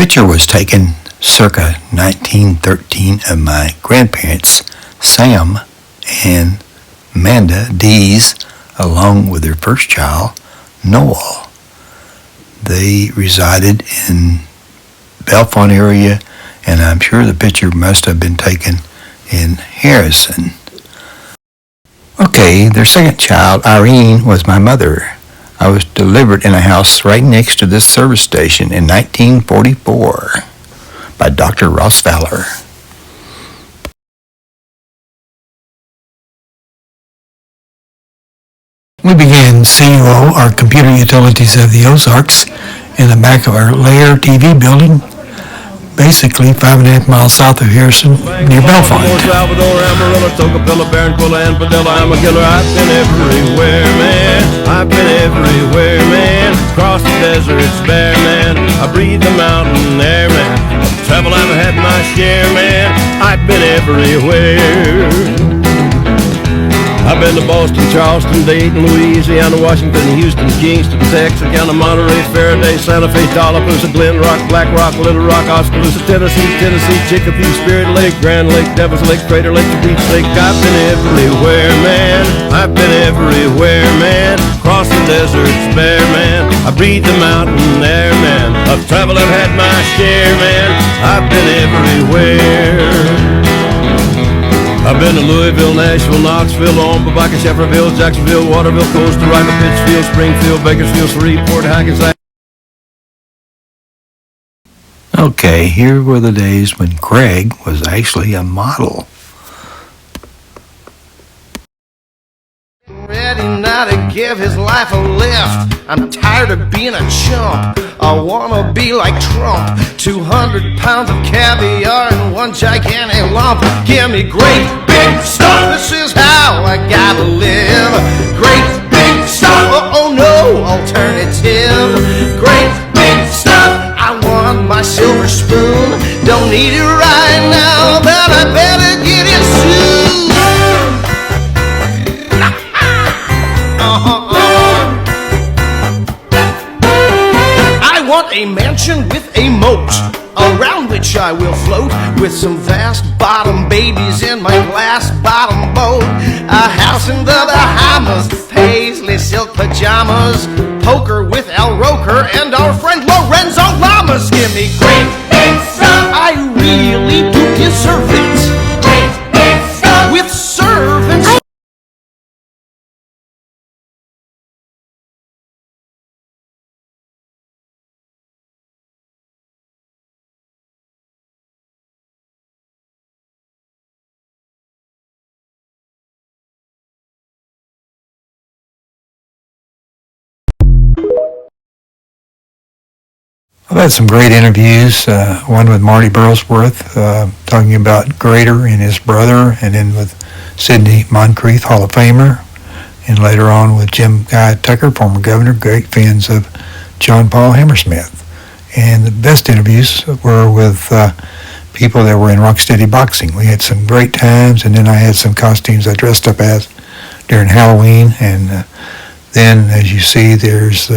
picture was taken circa 1913 of my grandparents, Sam and Amanda Dees, along with their first child, Noel. They resided in Bellefonte area, and I'm sure the picture must have been taken in Harrison. Okay, their second child, Irene, was my mother. I was delivered in a house right next to this service station in 1944 by Dr. Ross Fowler. We began CUO, our computer utilities of the Ozarks, in the back of our Lair TV building, basically 5.5 miles south of Harrison, near Bellefonte. Salvador, Amarillo, Tocopilla, Barranquilla, and Padilla. I'm a killer. I've been everywhere, man. I've been everywhere, man. Across the desert, it's bare, man. I breathe the mountain air, man. Travel, I've had my share, man. I've been everywhere. I've been to Boston, Charleston, Dayton, Louisiana, Washington, Houston, Kingston, Texarkana, Monterey, Faraday, Santa Fe, Tallapoosa, Glen Rock, Black Rock, Little Rock, Oskaloosa, Tennessee, Chicopee, Spirit Lake, Grand Lake, Devil's Lake, Crater Lake, the Beach Lake. I've been everywhere, man. I've been everywhere, man. Across the deserts bare, man. I breathe the mountain air, man. I've traveled, I've had my share, man. I've been everywhere. I've been to Louisville, Nashville, Knoxville, Omaha, Baca, Shefferville, Jacksonville, Waterville, Costa Rica, Pittsfield, Springfield, Bakersfield, Shreveport, Hackensack. Okay, here were the days when Craig was actually a model. Ready now to give his life a lift. I'm tired of being a chump. I wanna be like Trump. 200 pounds of caviar in one gigantic lump. Give me great big stuff. This is how I gotta live. Great big stuff. Oh no alternative. Great big stuff. I want my silver spoon. Don't need it right now, but I better get it soon. I want a mansion with a moat, around which I will float, with some vast bottom babies in my glass bottom boat. A house in the Bahamas, paisley silk pajamas, poker with Al Roker and our friend Lorenzo Lamas. Give me great big stuff. I really do deserve it. Great big stuff. With servants. I've had some great interviews, one with Marty Burlsworth, talking about Grader and his brother, and then with Sidney Moncrief, Hall of Famer, and later on with Jim Guy Tucker, former governor, great fans of John Paul Hammersmith. And the best interviews were with people that were in Rocksteady Boxing. We had some great times, and then I had some costumes I dressed up as during Halloween, and then, as you see, there's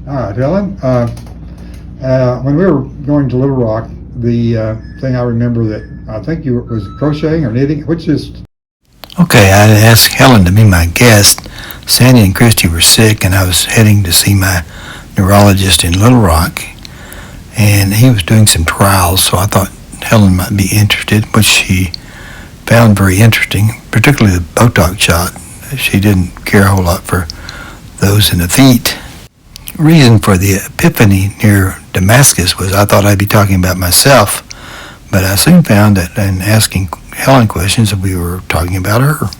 All right, Helen. When we were going to Little Rock, the thing I remember that I think you was crocheting or knitting, which is... Okay, I asked Helen to be my guest. Sandy and Christy were sick, and I was heading to see my neurologist in Little Rock, and he was doing some trials, so I thought Helen might be interested, which she found very interesting, particularly the Botox shot. She didn't care a whole lot for those in the feet. Reason for the epiphany near Damascus was I thought I'd be talking about myself, but I soon found that in asking Helen questions that we were talking about her.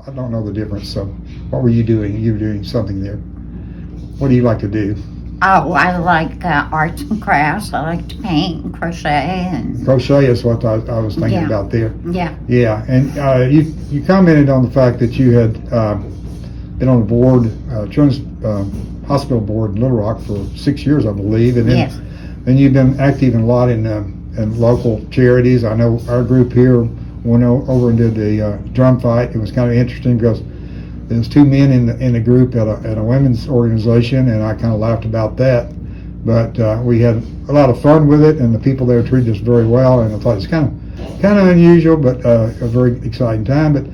I don't know the difference, so what were you doing? You were doing something there. What do you like to do? Oh, I like arts and crafts. I like to paint and crochet and... Crochet is what I was thinking about there. Yeah. Yeah, and you commented on the fact that you had been on the board, children's hospital board in Little Rock for 6 years, I believe, and Yes. then you've been active in a lot in local charities. I know our group here went over and did the drum fight. It was kind of interesting because there was two men in the group at a women's organization, and I kind of laughed about that. But we had a lot of fun with it, and the people there treated us very well. And I thought it's kind of unusual, but a very exciting time. But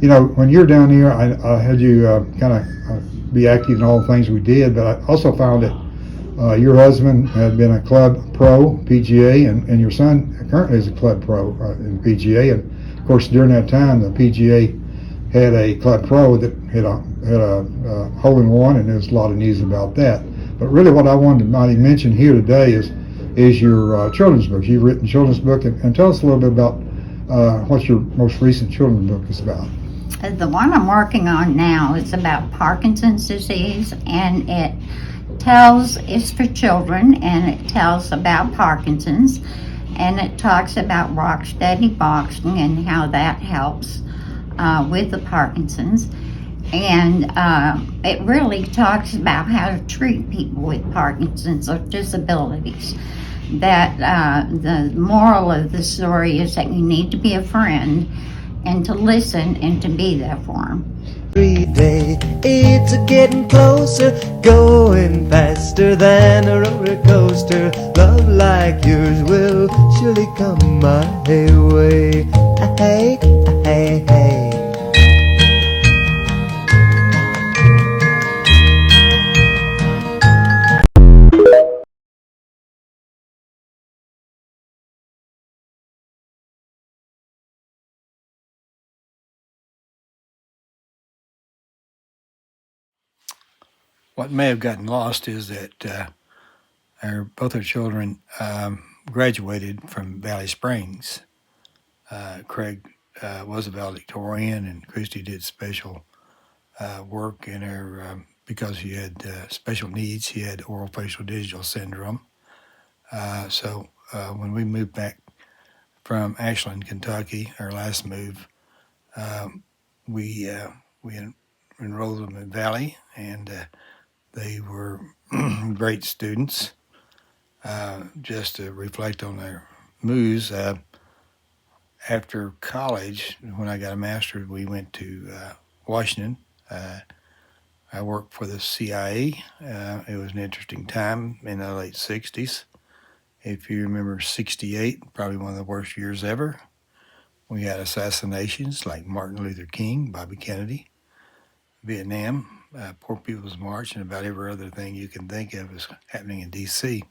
you know, when you're down here, I had you kind of be active in all the things we did. But I also found that your husband had been a club pro PGA, and your son currently is a club pro in PGA. And of course, during that time, the PGA had a club pro that had a hole in one, and there's a lot of news about that. But really, what I wanted to mighty mention here today is your children's books. You've written a children's book, and tell us a little bit about what your most recent children's book is about. The one I'm working on now is about Parkinson's disease, and it's for children, and it tells about Parkinson's, and it talks about rock steady boxing and how that helps with the Parkinson's. And it really talks about how to treat people with Parkinson's or disabilities. That the moral of the story is that you need to be a friend and to listen and to be there for them. Every day it's getting closer, going faster than a roller coaster. Love like yours will surely come my way. Hey, hey, hey. What may have gotten lost is that both our children graduated from Valley Springs. Craig was a valedictorian, and Christy did special work in her because she had special needs. She had oral facial digital syndrome. So when we moved back from Ashland, Kentucky, our last move, we enrolled them in Valley, and they were great students. Just to reflect on their moves, after college, when I got a master's, we went to Washington. I worked for the CIA. It was an interesting time in the late 60s. If you remember 68, probably one of the worst years ever. We had assassinations like Martin Luther King, Bobby Kennedy, Vietnam, Poor People's March, and about every other thing you can think of is happening in D.C.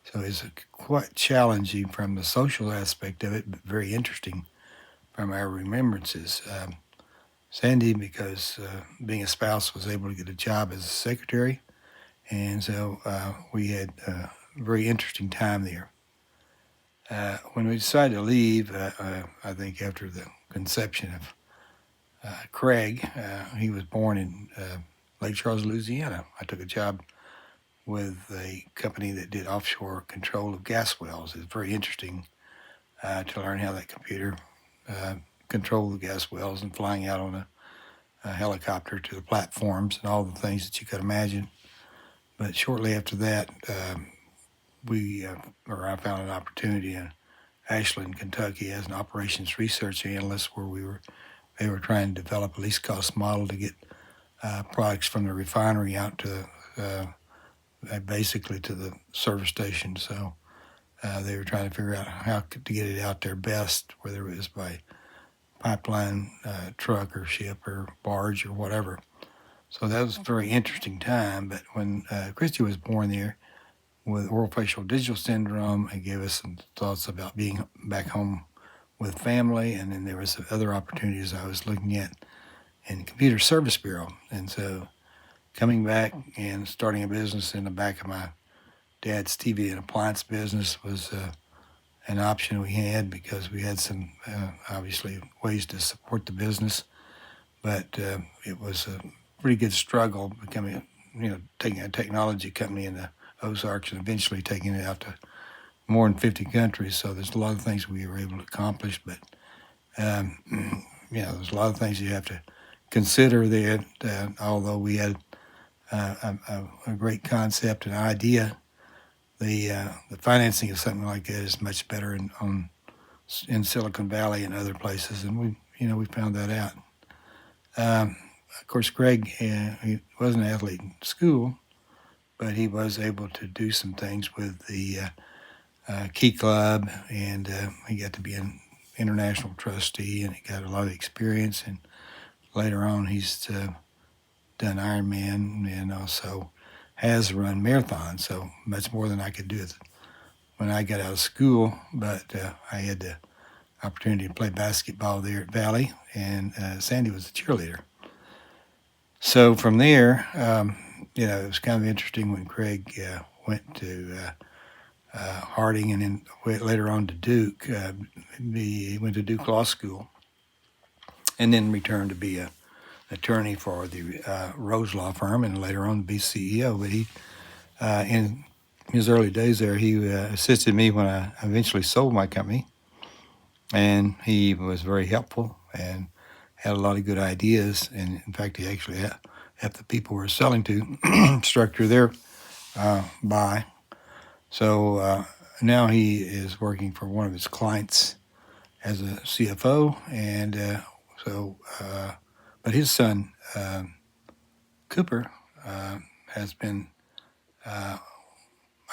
So it's quite challenging from the social aspect of it, but very interesting from our remembrances. Sandy, because being a spouse, was able to get a job as a secretary, and so we had a very interesting time there. When we decided to leave, I think after the conception of Craig, he was born in Lake Charles, Louisiana. I took a job with a company that did offshore control of gas wells. It's very interesting to learn how that computer controlled the gas wells and flying out on a helicopter to the platforms and all the things that you could imagine. But shortly after that, I found an opportunity in Ashland, Kentucky, as an operations research analyst, where they were trying to develop a least cost model to get products from the refinery out to basically to the service station. So they were trying to figure out how to get it out there best, whether it was by pipeline, truck or ship or barge or whatever. So that was a very interesting time. But when Christy was born there with oral facial digital syndrome, it gave us some thoughts about being back home with family. And then there was some other opportunities I was looking at in Computer Service Bureau. And so coming back and starting a business in the back of my dad's TV and appliance business was an option we had because we had some, obviously, ways to support the business. But it was a pretty good struggle taking a technology company in the Ozarks and eventually taking it out to more than 50 countries. So there's a lot of things we were able to accomplish, but there's a lot of things you have to consider there. Although we had a great concept and idea. The financing of something like that is much better in Silicon Valley and other places, and we found that out. Of course, Greg, he wasn't an athlete in school, but he was able to do some things with the Key Club, and he got to be an international trustee, and he got a lot of experience. And later on, he's done Ironman and also has run marathons, so much more than I could do when I got out of school. But I had the opportunity to play basketball there at Valley, and Sandy was a cheerleader. So from there, it was kind of interesting when Craig went to Harding and then later on to Duke. He went to Duke Law School and then returned to be an attorney for the Rose Law Firm and later on to be CEO. But he, in his early days there, he assisted me when I eventually sold my company. And he was very helpful and had a lot of good ideas. And in fact, he actually helped the people we were selling to structure their buy. So now he is working for one of his clients as a CFO. And but his son, Cooper, has been, I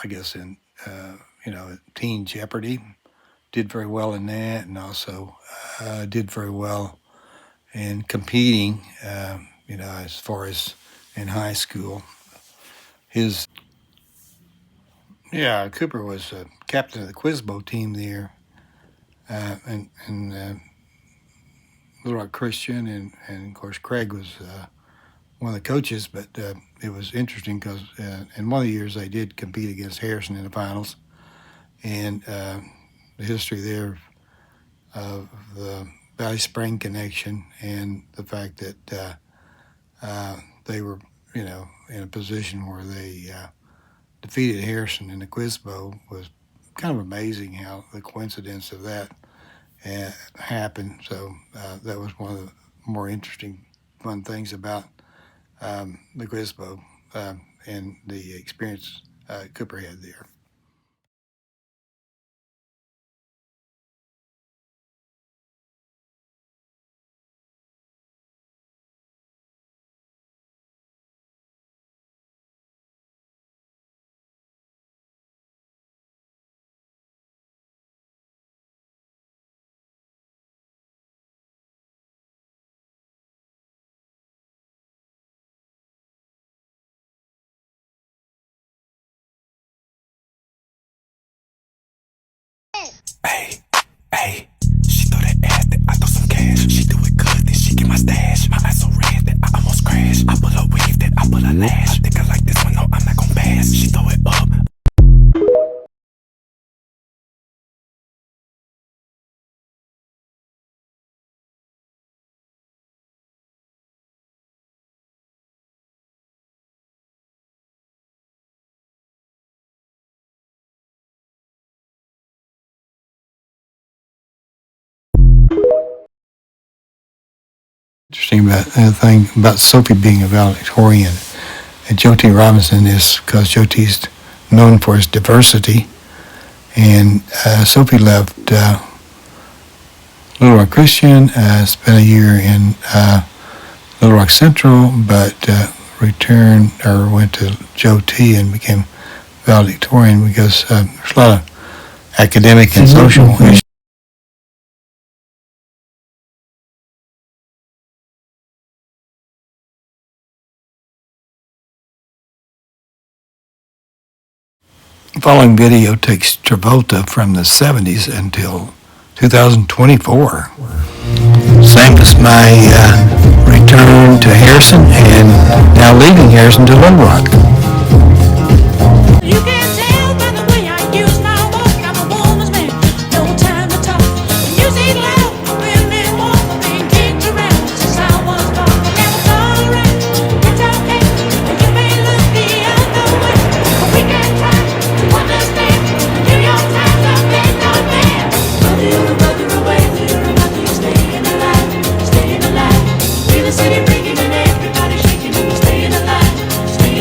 guess, in, Teen Jeopardy. Did very well in that, and also did very well in competing, as far as in high school. Cooper was captain of the Quizbo team there, and Little Rock Christian, and of course Craig was one of the coaches. But it was interesting because in one of the years they did compete against Harrison in the finals, and the history there of the Valley Spring connection and the fact that they were, in a position where they defeated Harrison in the Quizbo was kind of amazing how the coincidence of that happened. So that was one of the more interesting, fun things about the Quizbo and the experience Cooper had there. Hey, she throw that ass that I throw some cash. She do it good, then she get my stash. My eyes so red that I almost crash. I pull her weave that I pull her lash. I think I like this one, no, I'm not gon' pass. She throw it up. Interesting thing about Sophie being a valedictorian and Joe T. Robinson is because Joe T.'s known for his diversity, and Sophie left Little Rock Christian, spent a year in Little Rock Central, but returned or went to Joe T. and became valedictorian because there's a lot of academic and social issues. The following video takes Travolta from the 70s until 2024. Same as my return to Harrison and now leaving Harrison to Little Rock. You can tell by the way I use my walk, I'm a woman's man, no time to talk. Music loud, women walk, being kicked around since I was born. Now it's alright, it's okay, and you may look the other way, but we can try to understand. New York Times are big on man. Mother away, mother, you're staying alive, staying alive. Feel the city ringing and everybody shaking, and we're staying alive, staying alive.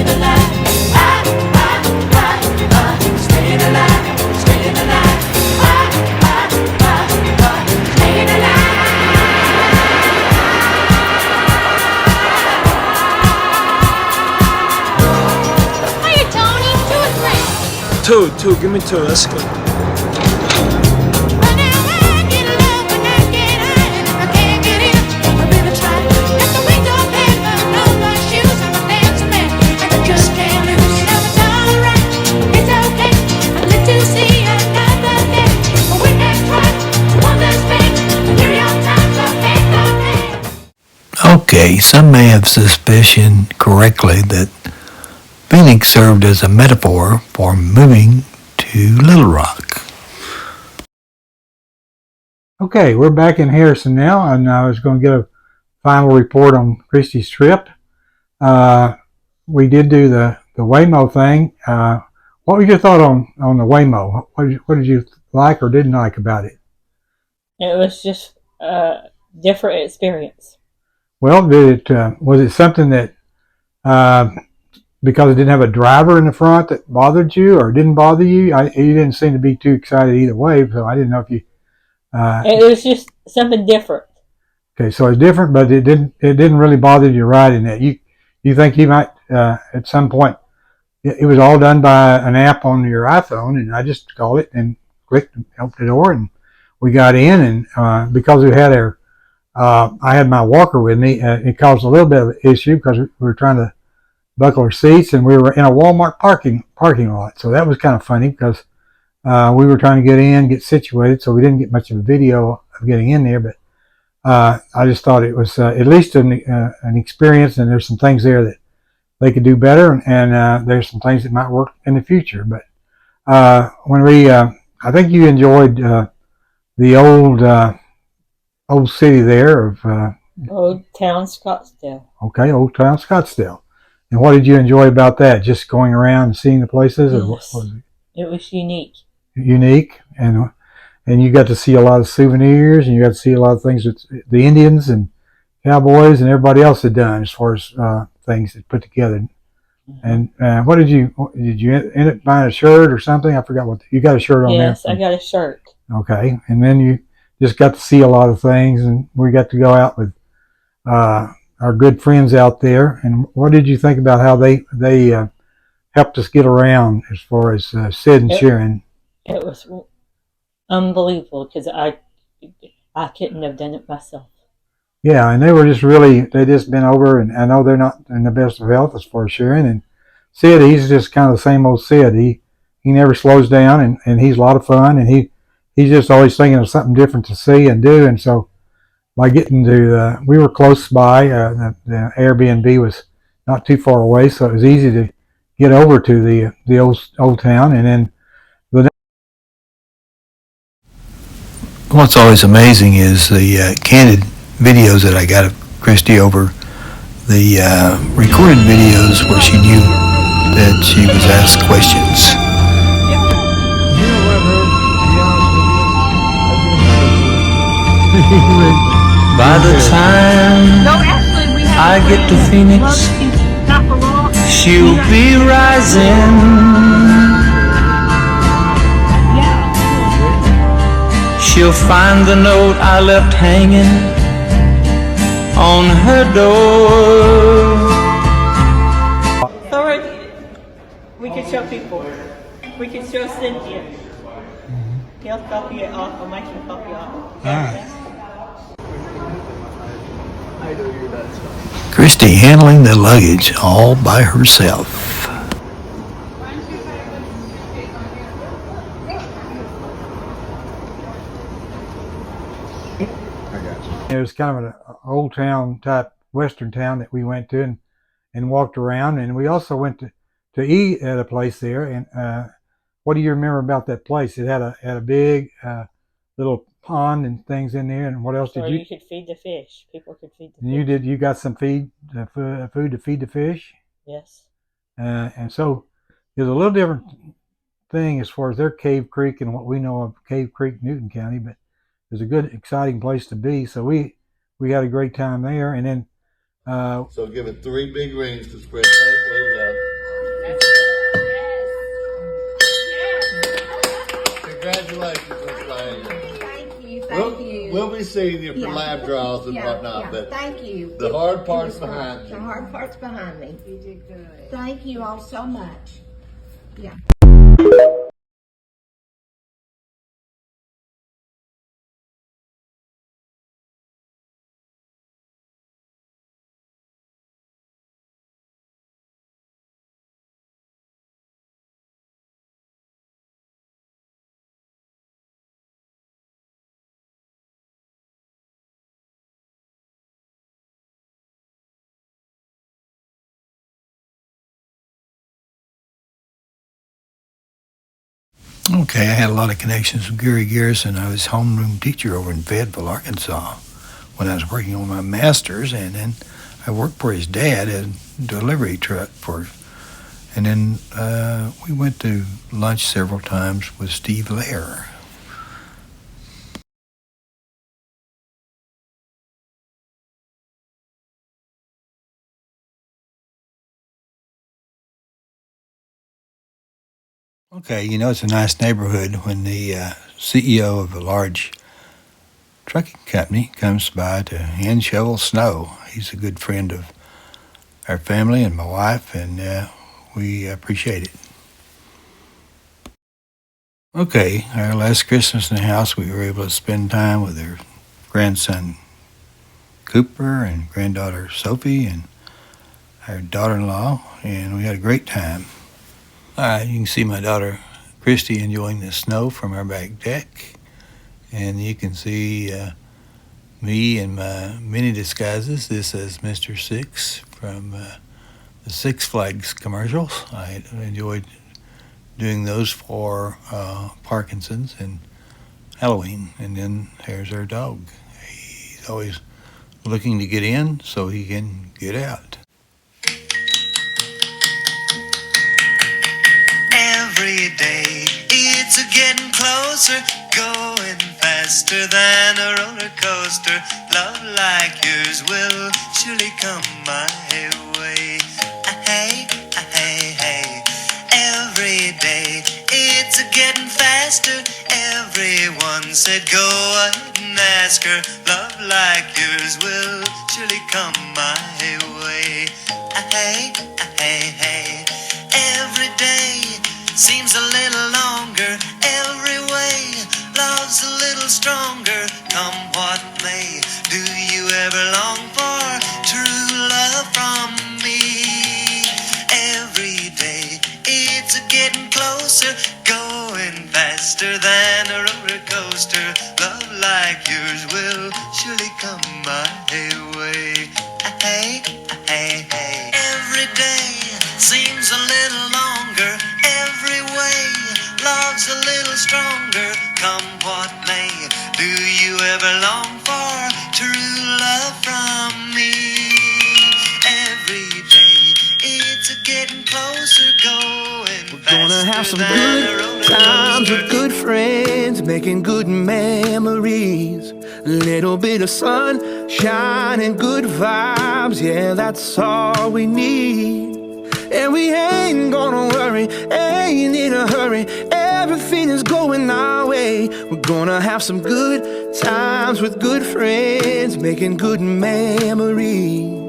Two. Give me two. Let's go. But now I get love when I get high, and if I can't get enough, I really try. Got the wings of heaven on my shoes, I'm a dancing man, and I just can't lose. Now it's alright, it's okay. I live to see another day. But we can try to understand the very old times of faith of man. Okay, some may have suspicion correctly that Phoenix served as a metaphor for moving to Little Rock. Okay, we're back in Harrison now, and I was going to get a final report on Christy's trip. We did do the Waymo thing. What was your thought on the Waymo? What did you like or didn't like about it? It was just a different experience. Well, was it something that because it didn't have a driver in the front that bothered you or didn't bother you? You didn't seem to be too excited either way, so I didn't know if you. It was just something different. Okay, so it's different, but it didn't really bother you riding it. You think you might at some point? It was all done by an app on your iPhone, and I just called it and clicked and opened the door, and we got in. And because we had I had my walker with me, it caused a little bit of an issue because we were trying to buckle our seats, and we were in a Walmart parking lot. So that was kind of funny because we were trying to get situated, so we didn't get much of a video of getting in there. But I just thought it was at least an experience, and there's some things there that they could do better, and there's some things that might work in the future. But when I think you enjoyed the old city there of Old Town Scottsdale. Okay, Old Town Scottsdale. And what did you enjoy about that? Just going around and seeing the places? Or Yes. what was it? It was unique. Unique, and you got to see a lot of souvenirs, and you got to see a lot of things that the Indians and cowboys and everybody else had done as far as things that put together. And what did you end up buying a shirt or something? I forgot what you got a shirt on there. Yes, I got a shirt. Okay, and then you just got to see a lot of things, and we got to go out with our good friends out there. And what did you think about how they helped us get around as far as Sid and Sharon? It was unbelievable because I couldn't have done it myself. Yeah, and they just been over, and I know they're not in the best of health as far as Sharon. And Sid, he's just kind of the same old Sid. He never slows down, and he's a lot of fun, and he's just always thinking of something different to see and do. And so by getting to, we were close by, the Airbnb was not too far away, so it was easy to get over to the old town. And then What's always amazing is the candid videos that I got of Christy over the recorded videos where she knew that she was asked questions. By the time I get to Phoenix, she'll be rising. She'll find the note I left hanging on her door. Sorry, we could show people. We could show Cynthia. He'll copy it off. I'll make him copy it off. Christy handling the luggage all by herself. it was kind of an old town type western town that we went to and walked around. And we also went to eat at a place there. And what do you remember about that place? It had a big little pond and things in there. And what else did you? You could feed the fish. People could feed the fish. You did. You got some food to feed the fish. Yes. And so there's a little different thing as far as their Cave Creek and what we know of Cave Creek, Newton County, but it's a good, exciting place to be. So we had a great time there, and then. So give it 3 big rings to spread. There you go. Congratulations, Miss Lane. Thank you. We'll be seeing you for lab draws and whatnot, but thank you. The hard part's behind you. The hard part's behind me. You did good. Thank you all so much. Yeah. Okay, I had a lot of connections with Gary Garrison. I was homeroom teacher over in Fayetteville, Arkansas, when I was working on my master's, and then I worked for his dad as a delivery truck for. And then we went to lunch several times with Steve Lair. Okay, you know, it's a nice neighborhood when the CEO of a large trucking company comes by to hand shovel snow. He's a good friend of our family and my wife, and we appreciate it. Okay, our last Christmas in the house, we were able to spend time with our grandson Cooper and granddaughter Sophie and our daughter-in-law, and we had a great time. All right, you can see my daughter Christy enjoying the snow from our back deck, and you can see me in my many disguises. This is Mr. Six from the Six Flags commercials. I enjoyed doing those for Parkinson's and Halloween. And then there's our dog. He's always looking to get in so he can get out. Every day it's a getting closer, going faster than a roller coaster. Love like yours will surely come my way. Hey, hey, hey. Every day it's a getting faster. Everyone said go ahead and ask her. Love like yours will surely come my way. Hey, hey, hey. Every day seems a little longer. Every way love's a little stronger. Come what may, do you ever long for true love from me? Every day it's a getting closer, going faster than a roller coaster. Love like yours will surely come my way. Hey, hey, hey. Every day seems a little longer. Every way love's a little stronger. Come what may, do you ever long for true love from me? Every day it's a getting closer, going faster. We're gonna have some good times with good friends, making good memories. A little bit of sunshine and good vibes, yeah, that's all we need. And we ain't gonna worry, ain't in a hurry. Everything is going our way. We're gonna have some good times with good friends, making good memories.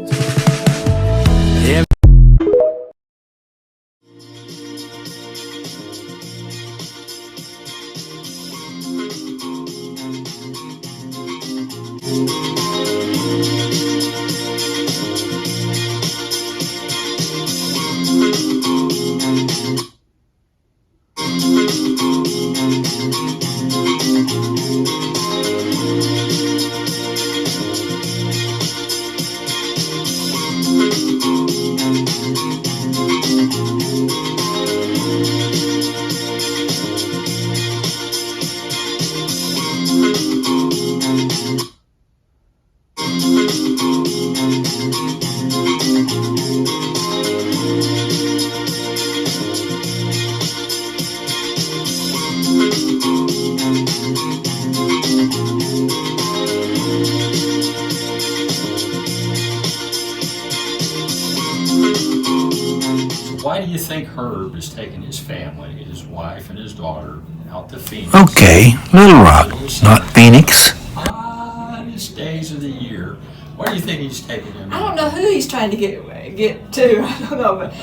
Why do you think Herb is taking his family, his wife and his daughter, out to Phoenix? Okay, Little Rock, not Phoenix. Hottest days of the year. Why do you think he's taking them? I don't know who he's trying to get to. I don't know, but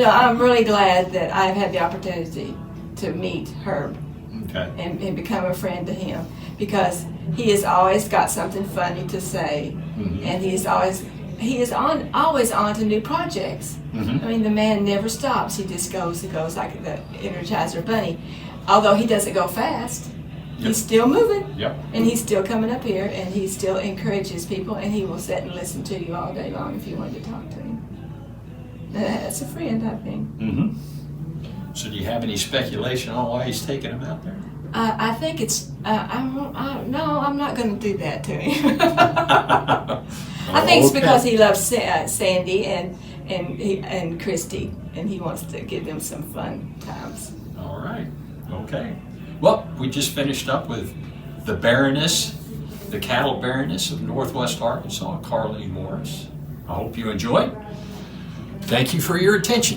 I'm really glad that I've had the opportunity to meet Herb and become a friend to him, because he has always got something funny to say, and he is always on to new projects. I mean, the man never stops. He just goes like the Energizer Bunny. Although he doesn't go fast, he's still moving. And he's still coming up here, and he still encourages people, and he will sit and listen to you all day long if you wanted to talk to him. That's a friend, I think. So do you have any speculation on why he's taking them out there? I think it's. No, I'm not going to do that to him. I think it's because he loves Sandy and Christy, and he wants to give them some fun times. All right. Okay. Well, we just finished up with the Baroness, the Cattle Baroness of Northwest Arkansas, Carlene Morris. I hope you enjoyed. Thank you for your attention.